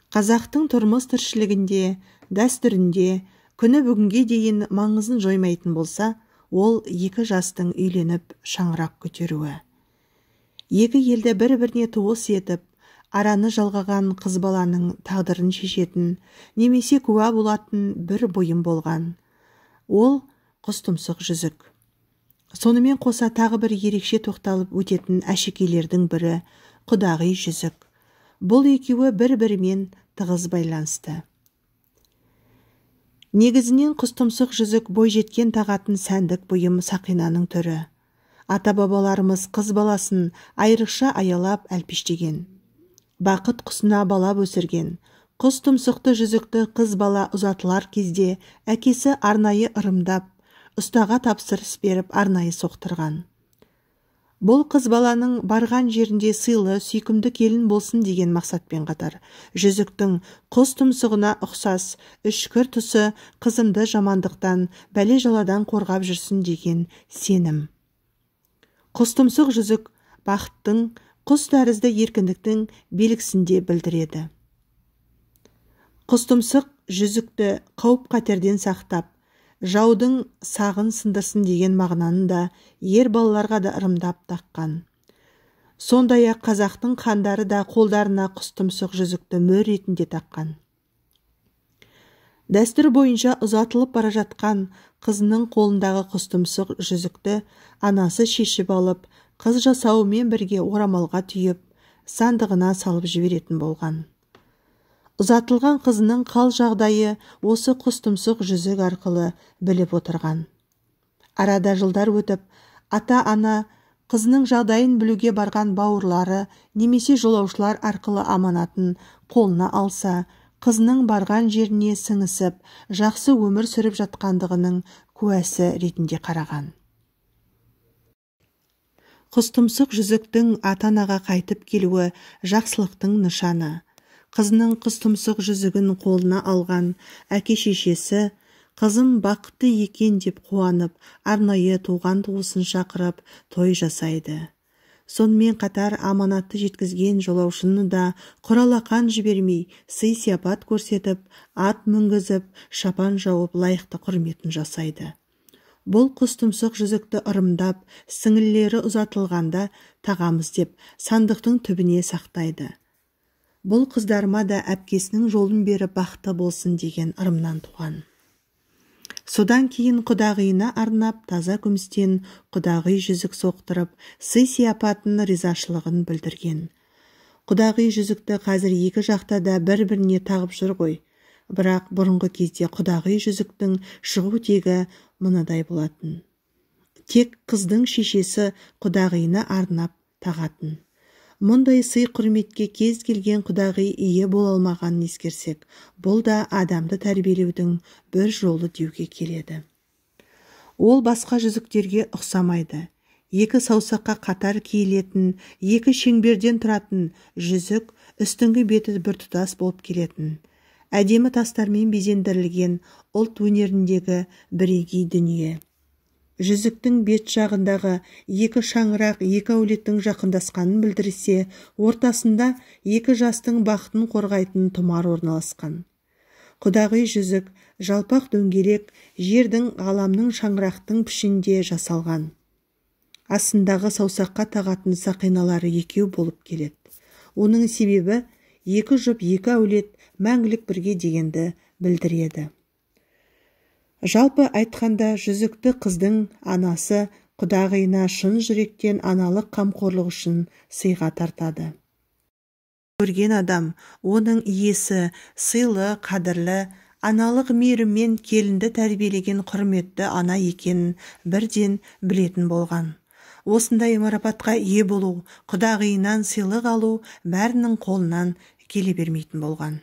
Қазақтың тұрмыс тіршілігінде, дәстүрінде күні бүгінге дейін маңызын жоймайтын болса, ол екі жастың үйленіп шаңырақ көтеруі. Екі елді бір-біріне туыс етіп, араны жалғаған қыз баланың тағдырын шешетін, немесе куә болатын бір бұйым болған. Ол құстұмсық жүзік. Сонымен қоса тағы бір ерекше тоқталып өтетін әшекейлердің бірі құдағи жүзік. Бұл екеуі бір-бірімен тығыз байланысты. Негізінен құстұмсық жүзік бойжеткен тағатын сәндік бұйым сақинаның түрі. Ата-бабаларымыз қыз баласын айрықша аялап әлпештеген. Бақыт құсына балап өсірген. Құстұмсықты жүзікті қыз бала ұзатылар кезде әкесі арнайы ырымдап, ұстаға тапсырыс беріп арнайы соқтырған. Бұл қыз баланың барған жерінде сыйлы, сүйкімді келін болсын деген мақсатпен қатар, жүзіктің құстұмсығына ұқсас үшкір тұсы қызымды жамандықтан, бәле-жаладан қорғап жүрсін деген сенім. Құстұмсық жүзік бақыттың, құс тәрізді еркіндіктің белгісінде білдіреді. Құстұмсық жүзікті қауіп-қатерден сақтап, жаудың сағын сындырсын деген мағынаны да ер балаларға да ырымдап таққан. Сондай-ақ қазақтың хандары да қолдарына құстұмсық жүзікті мөр ретінде таққан. Дәстүр бойынша ұзатылып бара жатқан қызының қолындағы құстұмсық жүзікті анасы шешіп алып, қыз жасауымен бірге орамалға түйіп, сандығына салып жіберетін болған. Ұзатылған қызының қал жағдайы осы құстұмсық жүзік арқылы біліп отырған. Арада жылдар өтіп, ата-ана қызының жағдайын білуге барған бауырлары немесе жолаушылар арқылы аманатын қолына алса, қызының барған жеріне сіңісіп, жақсы өмір сүріп жатқандығының куәсі ретінде қараған. Құстұмсық жүзіктің ата-анаға қайтып келуі жақсылықтың нышаны. Қызының құстұмсық жүзігін қолына алған әке-шешесі, қызым бақытты екен деп қуанып, арнайы туған туысын шақырып, той жасайды. Сонымен қатар аманатты жеткізген жолаушыны да құралақан жібермей, сый-сияпат көрсетіп, ат мінгізіп, шапан жауып лайықты құрметін жасайды. Бұл құстұмсық жүзікті ырымдап, сіңілілері ұзатылғанда тағамыз деп сандықтың түбіне сақтайды. Бұл қыздарыма да әпкесінің жолын беріп бақытты болсын деген ырымнан туған. Содан кейін құдағиына арнап таза күмістен құдағи жүзік соқтырып, сый-сияпатын ризашылығын білдірген. Құдағи жүзікті қазір екі жақта да бір-біріне тағып жүр ғой. Бірақ бұрынғы кезде құдағи жүзіктің шығу тегі мынадай болатын. Тек қыздың шешесі құдағиына арнап тағатын. Мұндай сый-құрметке кез келген құдағи ие бола алмағанын ескерсек, бұл да адамды тәрбиелеудің бір жолы деуге келеді. Ол басқа жүзіктерге ұқсамайды. Екі саусаққа қатар киілетін, екі шеңберден тұратын жүзік үстіңгі беті біртұтас болып келетін. Әдемі тастармен безендірілген ұлт өнеріндегі бірегей дүние. Жүзіктің бет жағындағы екі шаңырақ екі әулеттің жақындасқанын білдірсе, ортасында екі жастың бақытын қорғайтын тұмар орналасқан. Құдағи жүзік жалпақ дөңгелек жердің ғаламның шаңырақтың пішінде жасалған. Астындағы саусаққа тағатын сақиналары екеу болып келеді. Оның себебі екі жұп екі әулет мәңгілік бірге дегенді білдіреді. Жалпы айтқанда жүзікті қыздың анасы құдағиына шын жүректен аналық қамқорлық үшін сыйға тартады. Көрген адам оның иесі сыйлы, қадірлі, аналық мейіріммен келінді тәрбиелеген құрметті ана екенін бірден білетін болған. Осындай марапатқа ие болу, құдағиынан сыйлық алу бәрінің қолынан келе бермейтін болған.